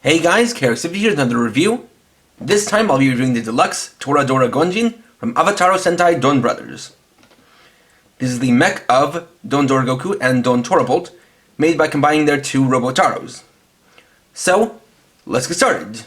Hey guys, Kansei here with another review. This time I'll be reviewing the deluxe ToraDora GonJin from Avataro Sentai DonBrothers. This is the mech of Robogoku and ToraDoraBolt, made by combining their two Robotaros. So, let's get started.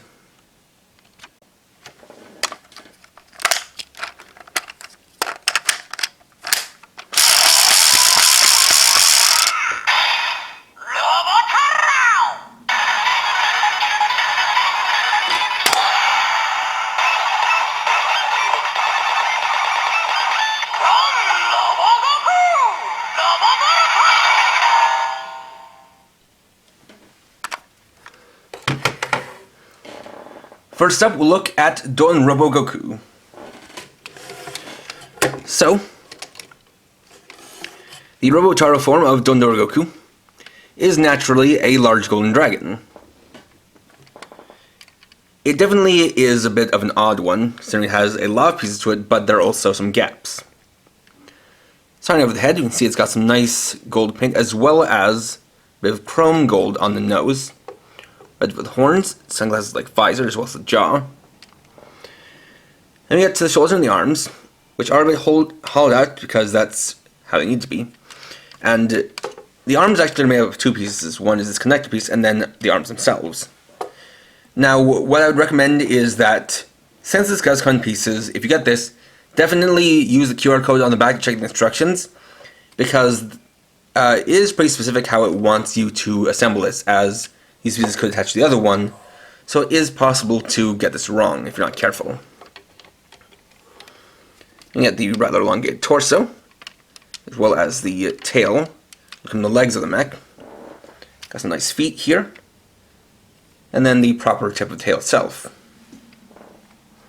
First up, we'll look at Robogoku. So, the Robotaro form of Robogoku is naturally a large golden dragon. It definitely is a bit of an odd one, considering it has a lot of pieces to it, but there are also some gaps. Starting over the head, you can see it's got some nice gold paint, as well as a bit of chrome gold on the nose. Red with horns, sunglasses like visor, as well as the jaw. Then we get to the shoulders and the arms, which are a bit hollowed out because that's how they need to be. And the arms actually are made up of two pieces. One is this connector piece, and then the arms themselves. Now, what I would recommend is that, since this does come in pieces, if you get this, definitely use the QR code on the back to check the instructions, because it is pretty specific how it wants you to assemble this, as these pieces could attach to the other one, so it is possible to get this wrong if you're not careful. You get the rather elongated torso, as well as the tail, from the legs of the mech. Got some nice feet here, and then the proper tip of the tail itself.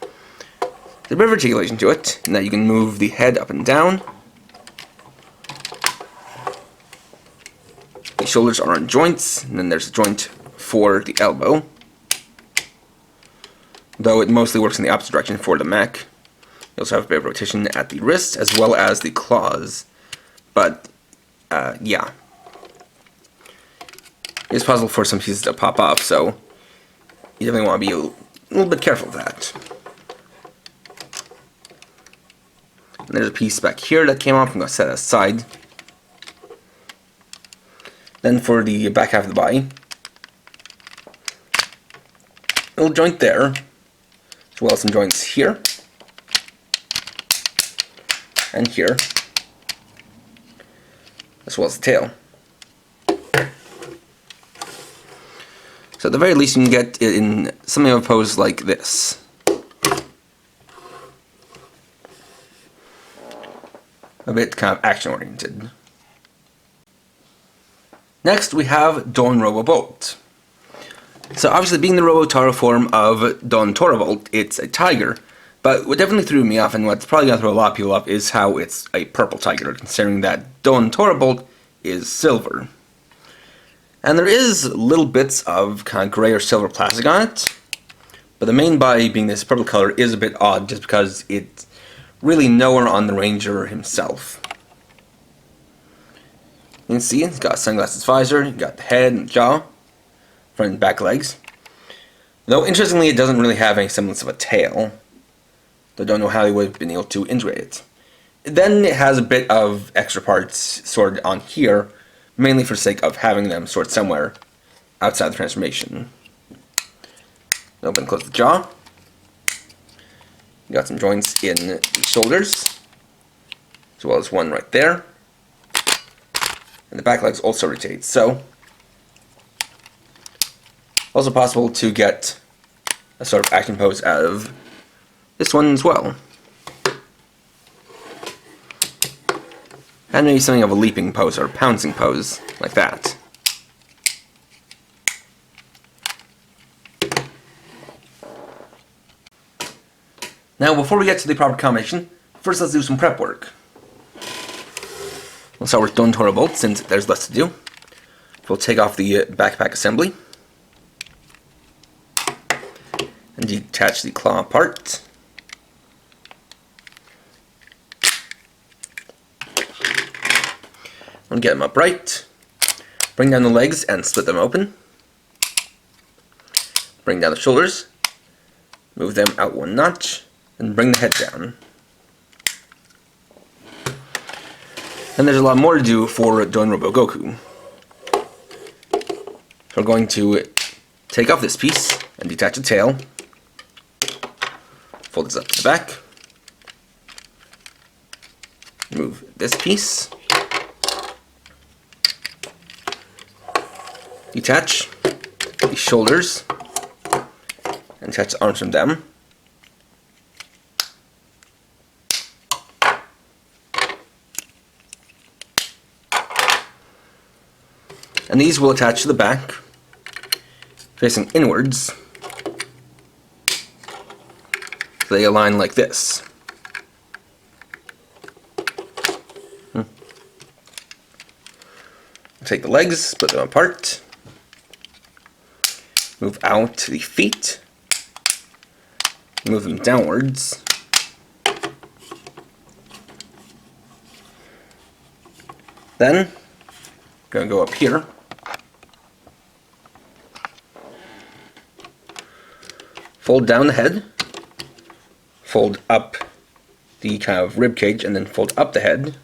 There's a bit of articulation to it, in that you can move the head up and down. The shoulders are on joints, and then there's a joint for the elbow, though it mostly works in the opposite direction for the mech. You also have a bit of rotation at the wrist as well as the claws, but yeah, it's possible for some pieces to pop off, so you definitely want to be a little bit careful of that. And there's a piece back here that came off. I'm going to set it aside. Then for the back half of the body, a little joint there, as well as some joints here, and here, as well as the tail. So at the very least you can get it in something of a pose like this. A bit kind of action-oriented. Next we have Robobolt. So obviously, being the Robotaro form of ToraDoraBolt, it's a tiger. But what definitely threw me off, and what's probably going to throw a lot of people off, is how it's a purple tiger, considering that ToraDoraBolt is silver. And there is little bits of kind of gray or silver plastic on it, but the main body being this purple color is a bit odd, just because it's really nowhere on the Ranger himself. You can see it's got a sunglasses visor, you got the head and jaw, front and back legs. Though interestingly, it doesn't really have any semblance of a tail. Though I don't know how they would have been able to integrate it. Then it has a bit of extra parts sorted on here, mainly for the sake of having them stored somewhere outside the transformation. Open and close the jaw. You got some joints in the shoulders, as well as one right there. And the back legs also rotate, so also possible to get a sort of action pose out of this one as well. And maybe something of a leaping pose or pouncing pose, like that. Now, before we get to the proper combination, first let's do some prep work. We'll start with ToraDoraBolt, since there's less to do. We'll take off the backpack assembly and detach the claw part. I'm going to get them upright, bring down the legs and split them open. bring down the shoulders, move them out one notch, and bring the head down. And there's a lot more to do for Don Robogoku. So we're going to take off this piece and detach the tail, fold this up to the back, move this piece, detach the shoulders, and attach the arms from them. And these will attach to the back, facing inwards. So they align like this. Take the legs, split them apart, move out the feet, move them downwards, then I'm going to go up here, fold down the head, fold up the kind of rib cage, and then fold up the head.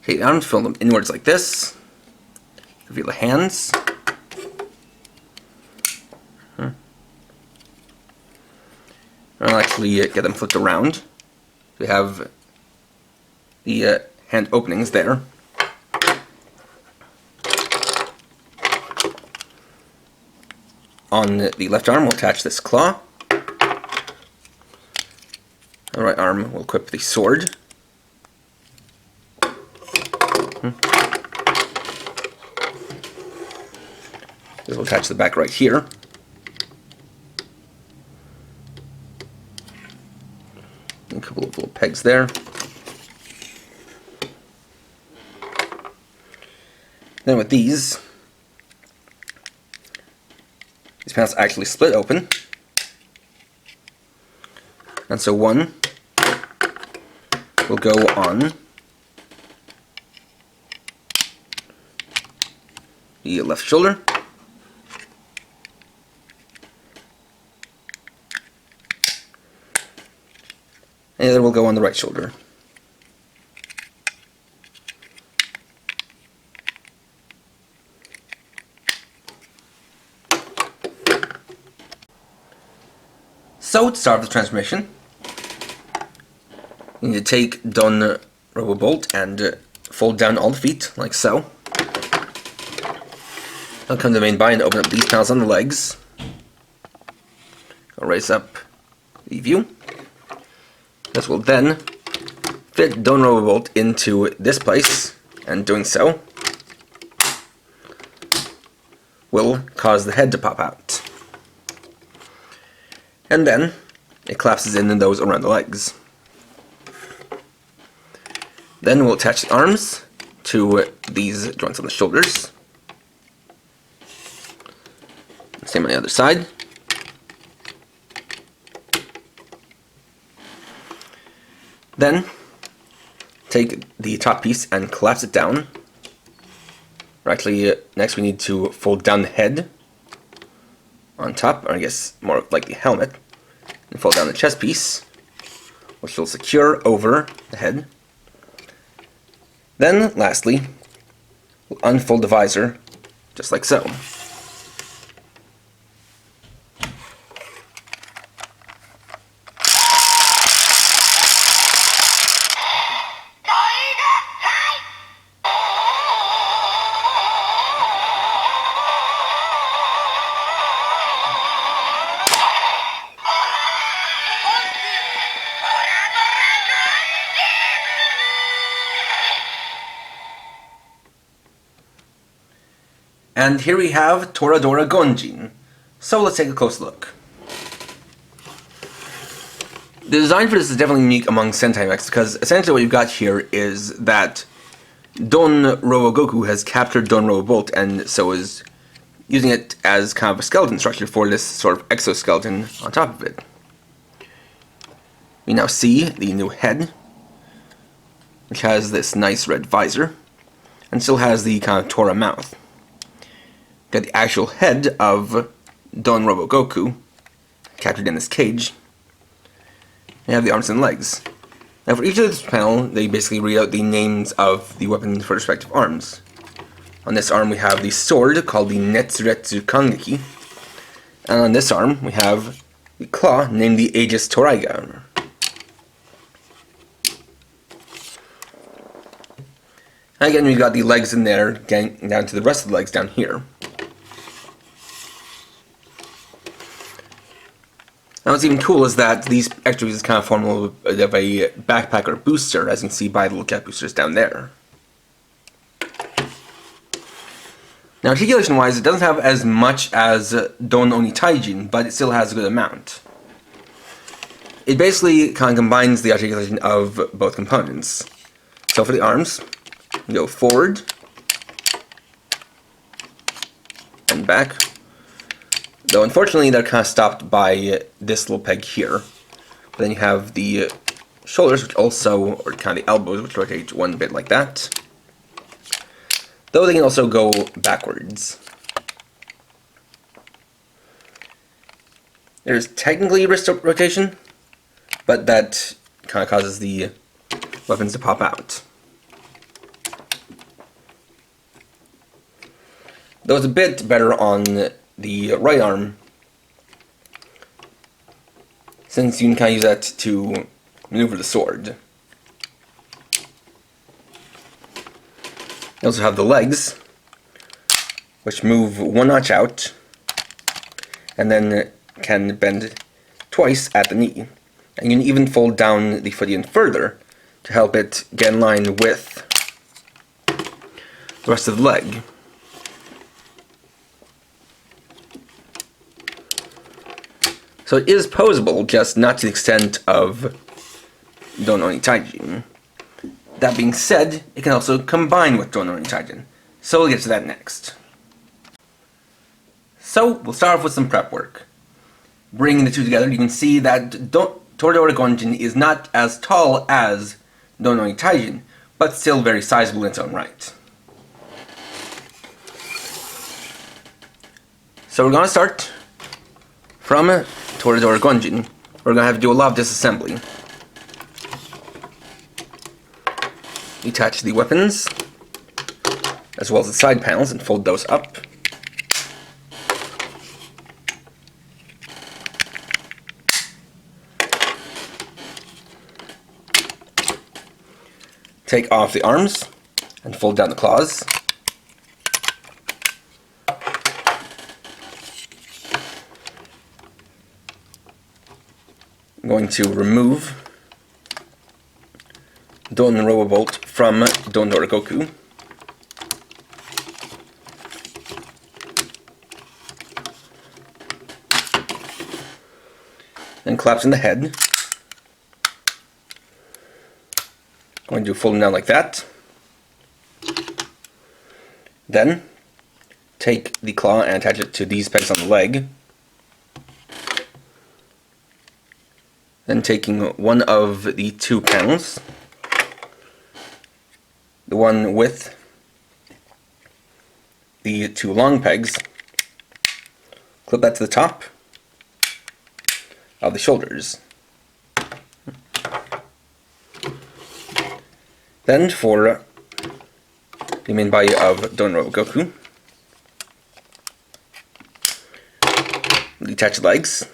Take the arms, fold them inwards like this. Reveal the hands. I'll actually get them flipped around. We have the hand openings there. On the left arm, we'll attach this claw. On the right arm, we'll equip the sword. This will attach the back right here. A couple of little pegs there. Then with these panels actually split open. And so one will go on the left shoulder, and the other will go on the right shoulder. So to start the transformation, you need to take Don Robobolt and fold down all the feet, like so. I'll come to the main body and open up these panels on the legs. I'll raise up the view. This will then fit Don Robobolt into this place, and doing so will cause the head to pop out. And then it collapses in those around the legs. Then we'll attach the arms to these joints on the shoulders. Same on the other side. Then take the top piece and collapse it down. Actually, next we need to fold down the head on top, or I guess more like the helmet, and fold down the chest piece, which will secure over the head. Then, lastly, we'll unfold the visor, just like so. And here we have ToraDora GonJin. So let's take a close look. The design for this is definitely unique among Sentai mechs, because essentially what you've got here is that Don Robogoku has captured Don Robobolt, and so is using it as kind of a skeleton structure for this sort of exoskeleton on top of it. We now see the new head, which has this nice red visor, and still has the kind of Tora mouth. Got the actual head of Don Robogoku, captured in this cage. You have the arms and legs. Now for each of this panel, they basically read out the names of the weapons for respective arms. On this arm we have the sword, called the Netsuretsu Kangeki, and on this arm we have the claw, named the Aegis Toraiga. And again, we've got the legs in there, getting down to the rest of the legs down here. Now what's even cool is that these extra pieces kind of form a little bit of a backpack or booster, as you can see by the little cat boosters down there. Now articulation-wise, it doesn't have as much as Don Onitaijin, but it still has a good amount. It basically kind of combines the articulation of both components. So for the arms, you go forward and back. Though unfortunately they're kind of stopped by this little peg here. But then you have the shoulders, which also, or kind of the elbows, which rotate one bit like that. Though they can also go backwards. There's technically wrist rotation, but that kind of causes the weapons to pop out. Though it's a bit better on the right arm, since you can kind of use that to maneuver the sword. You also have the legs, which move one notch out, and then can bend twice at the knee. And you can even fold down the foot even further to help it get in line with the rest of the leg. So it is posable, just not to the extent of Don Onitaijin. That being said, it can also combine with Don Onitaijin, so we'll get to that next. So, we'll start off with some prep work. Bringing the two together, you can see that ToraDora GonJin is not as tall as Don Onitaijin, but still very sizable in its own right. So we're going to start from ToraDora GonJin. We're going to have to do a lot of disassembly. Detach the weapons, as well as the side panels, and fold those up. Take off the arms, and fold down the claws. I'm going to remove Don Robobolt from DonBrothers. Then collapse in the head. Going to fold them down like that. Then take the claw and attach it to these pegs on the leg. Then taking one of the two panels, the one with the two long pegs, clip that to the top of the shoulders. Then for the main body of Don Robogoku, detach the legs.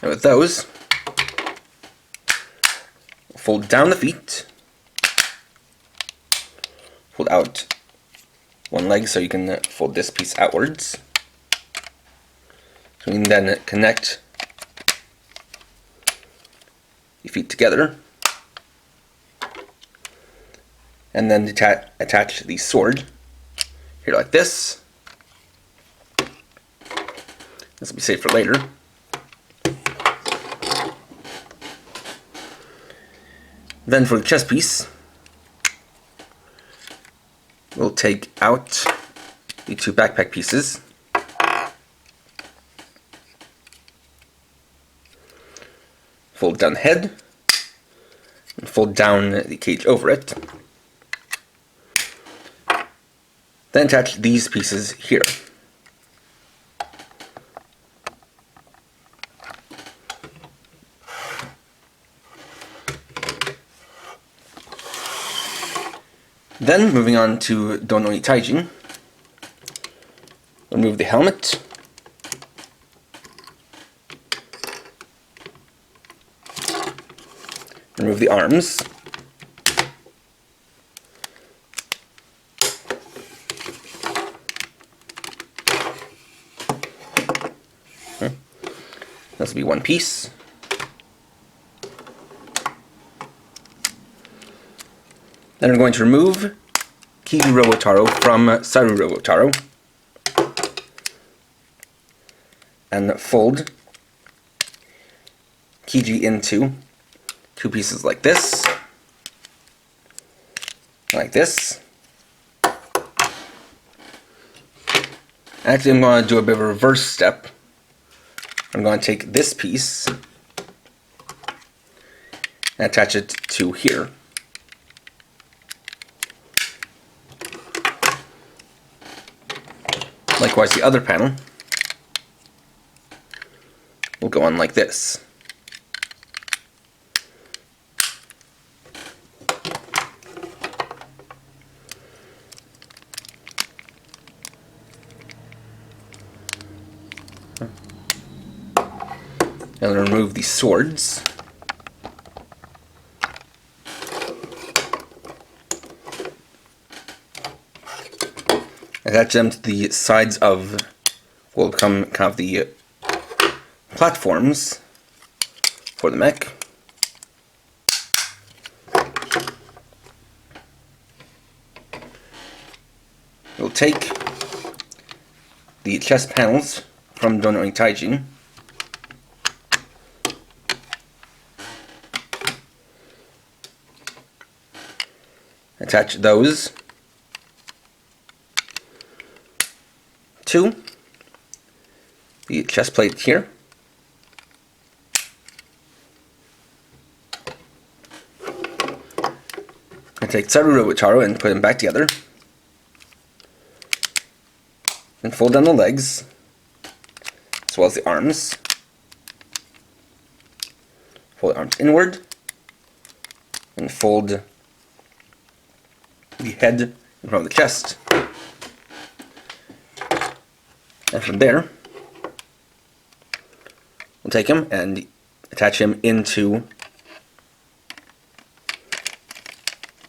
And with those, fold down the feet, fold out one leg so you can fold this piece outwards. So we can then connect the feet together, and then attach the sword here like this. This will be safe for later. Then for the chest piece, we'll take out the two backpack pieces. fold down the head, and fold down the cage over it. Then attach these pieces here. Then, moving on to Onitaijin, remove the helmet, remove the arms, this will be one piece. Then we're going to remove Kiji Robotaro from Saru Robotaro and fold Kiji into two pieces like this, like this. Actually, I'm going to do a bit of a reverse step. I'm going to take this piece and attach it to here. Likewise, the other panel will go on like this. And remove the swords. Attach them to the sides of what will become kind of the platforms for the mech. We'll take the chest panels from Onitaijin, attach those to the chest plate here. And take Saru Robotaro and put them back together. And fold down the legs, as well as the arms. Fold the arms inward, and fold the head in front of the chest. And from there, we'll take him and attach him into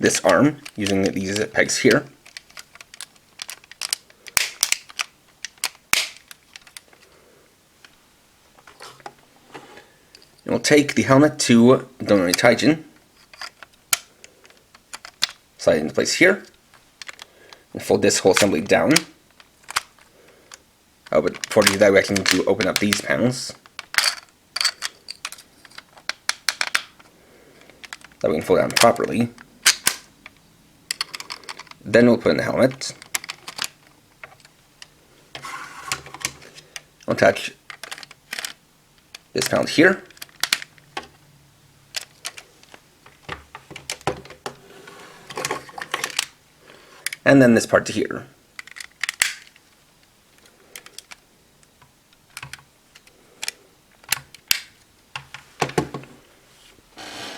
this arm using these pegs here. And we'll take the helmet to Onitaijin, slide it into place here, and fold this whole assembly down. Oh, but before we do that, we actually need to open up these panels. That we can fold down properly. Then we'll put in the helmet. I'll attach this panel here. And then this part to here.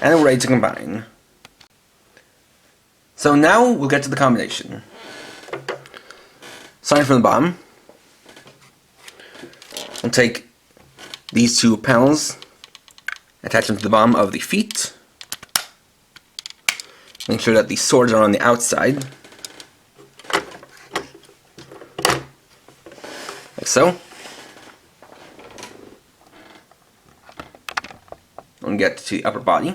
And we're ready to combine. So now we'll get to the combination. Starting from the bottom, we'll take these two panels, attach them to the bottom of the feet, make sure that the swords are on the outside, like so. And get to the upper body.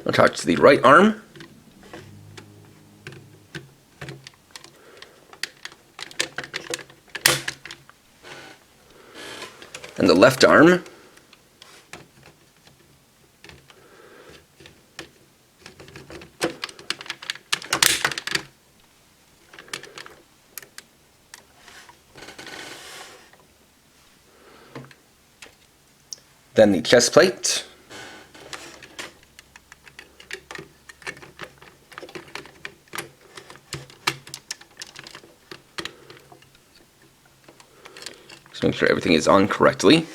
We'll attach to the right arm. And the left arm. Then the chest plate. Just make sure everything is on correctly.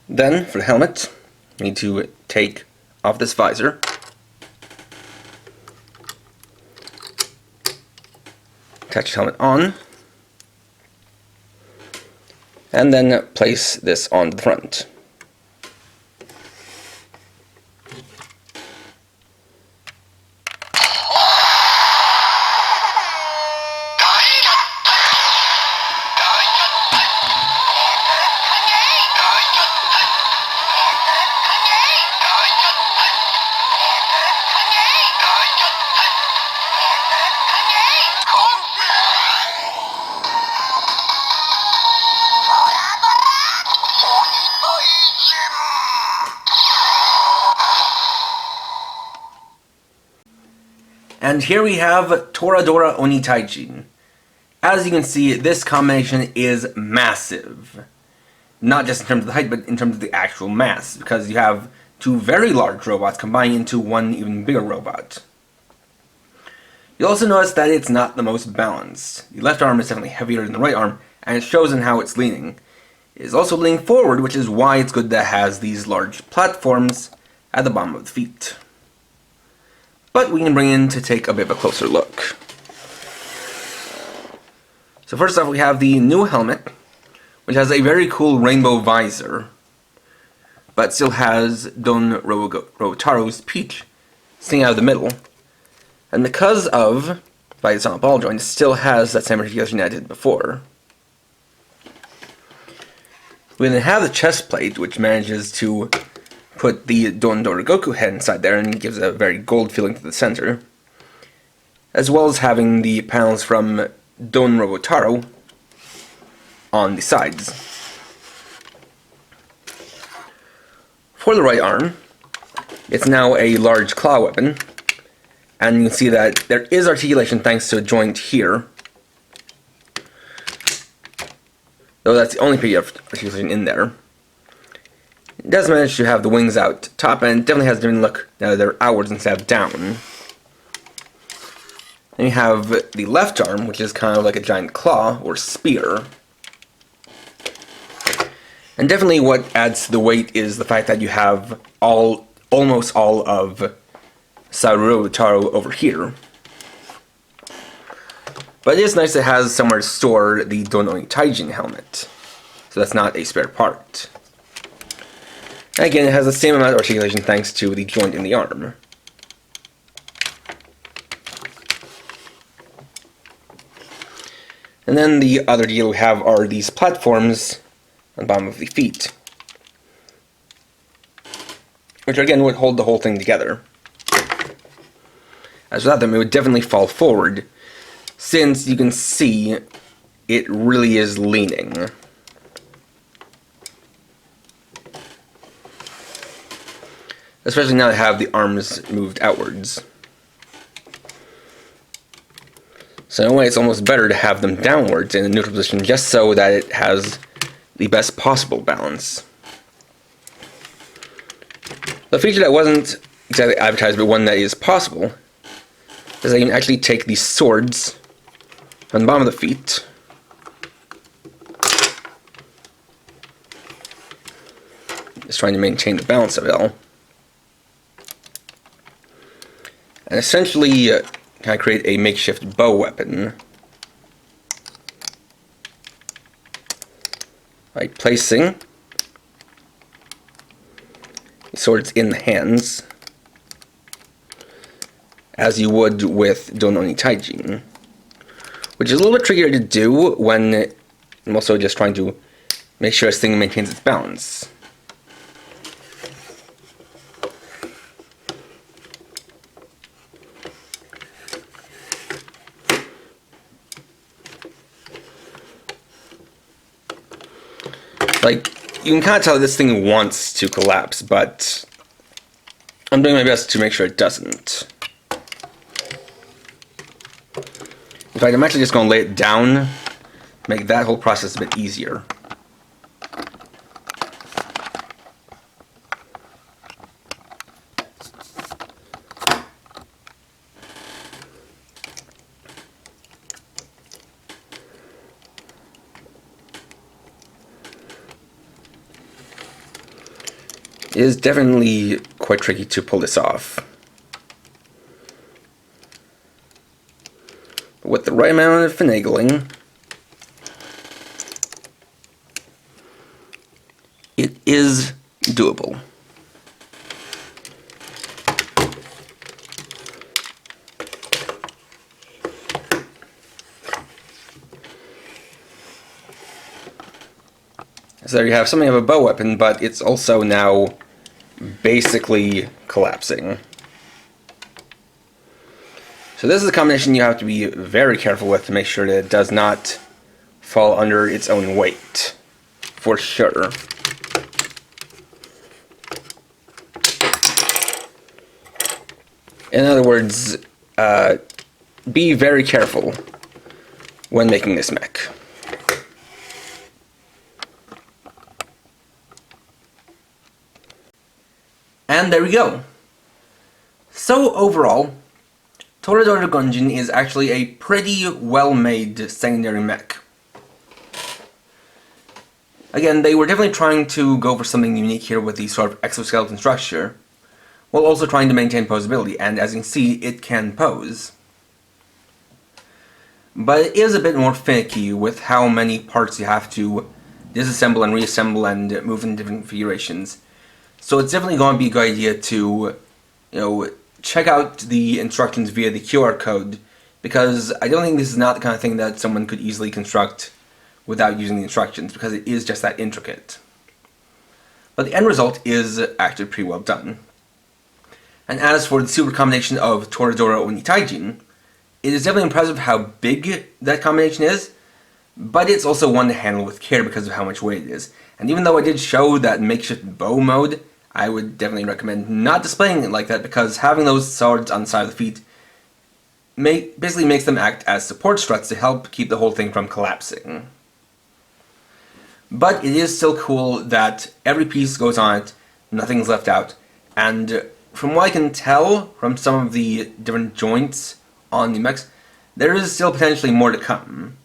Then, for the helmet, you need to take off this visor. Attach the helmet on. And then place this on the front. And here we have ToraDora Onitaijin. As you can see, this combination is massive. Not just in terms of the height, but in terms of the actual mass, because you have two very large robots combining into one even bigger robot. You'll also notice that it's not the most balanced. The left arm is definitely heavier than the right arm, and it shows in how it's leaning. It is also leaning forward, which is why it's good that it has these large platforms at the bottom of the feet. But we can bring in to take a bit of a closer look. So first off, we have the new helmet, which has a very cool rainbow visor, but still has DonBrothers' Peach sticking out of the middle. And because of, by its on ball joint, it still has that same articulation that I did before. We then have the chest plate, which manages to put the Robogoku head inside there and gives a very gold feeling to the center, as well as having the panels from ROBOTARO on the sides. For the right arm, it's now a large claw weapon, and you can see that there is articulation thanks to a joint here, though that's the only piece of articulation in there. It does manage to have the wings out top, and it definitely has a different look now that they're outwards instead of down. Then you have the left arm, which is kind of like a giant claw or spear. And definitely what adds to the weight is the fact that you have almost all of ROBOTARO over here. But it is nice that it has somewhere to store the Onitaijin helmet, so that's not a spare part. And again, it has the same amount of articulation thanks to the joint in the arm. And then the other deal we have are these platforms on the bottom of the feet, which again would hold the whole thing together. As without them, it would definitely fall forward, since you can see it really is leaning. Especially now that I have the arms moved outwards. So in a way, it's almost better to have them downwards in a neutral position, just so that it has the best possible balance. The feature that wasn't exactly advertised, but one that is possible, is that you can actually take these swords from the bottom of the feet, just trying to maintain the balance of it all, and essentially kind of create a makeshift bow weapon by placing the swords in the hands, as you would with Onitaijin, which is a little bit trickier to do when I'm also just trying to make sure this thing maintains its balance. Like, you can kind of tell this thing wants to collapse, but I'm doing my best to make sure it doesn't. In fact, I'm actually just going to lay it down, make that whole process a bit easier. It is definitely quite tricky to pull this off. But with the right amount of finagling, it is doable. So there you have something of a bow weapon, but it's also now basically collapsing. So this is a combination you have to be very careful with to make sure that it does not fall under its own weight, for sure. In other words, be very careful when making this mech. And there we go. So overall, ToraDora GonJin is actually a pretty well-made secondary mech. Again, they were definitely trying to go for something unique here with the sort of exoskeleton structure, while also trying to maintain posability, and as you can see, it can pose. But it is a bit more finicky with how many parts you have to disassemble and reassemble and move in different configurations. So it's definitely going to be a good idea to, check out the instructions via the QR code, because I don't think this is not the kind of thing that someone could easily construct without using the instructions, because it is just that intricate. But the end result is actually pretty well done. And as for the super combination of ToraDora Onitaijin, it is definitely impressive how big that combination is, but it's also one to handle with care because of how much weight it is. And even though I did show that makeshift bow mode, I would definitely recommend not displaying it like that, because having those swords on the side of the feet basically makes them act as support struts to help keep the whole thing from collapsing. But it is still cool that every piece goes on it, nothing's left out, and from what I can tell from some of the different joints on the mechs, there is still potentially more to come.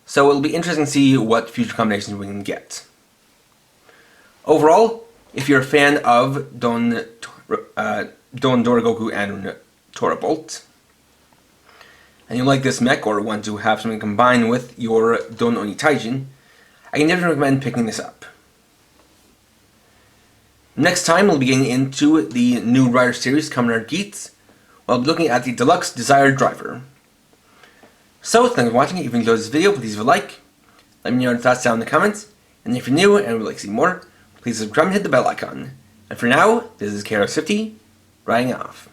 So it'll be interesting to see what future combinations we can get. Overall, if you're a fan of Robogoku and Robobolt, and you like this mech or want to have something combined with your Don Onitaijin, I can definitely recommend picking this up. Next time we'll be getting into the new Rider series coming out Geats, while I'll be looking at the Deluxe Desired Driver. So, thanks for watching. If you enjoyed this video, please leave a like, let me know your thoughts down in the comments, and if you're new and would like to see more, please subscribe and hit the bell icon. And for now, this is KRS50, writing off.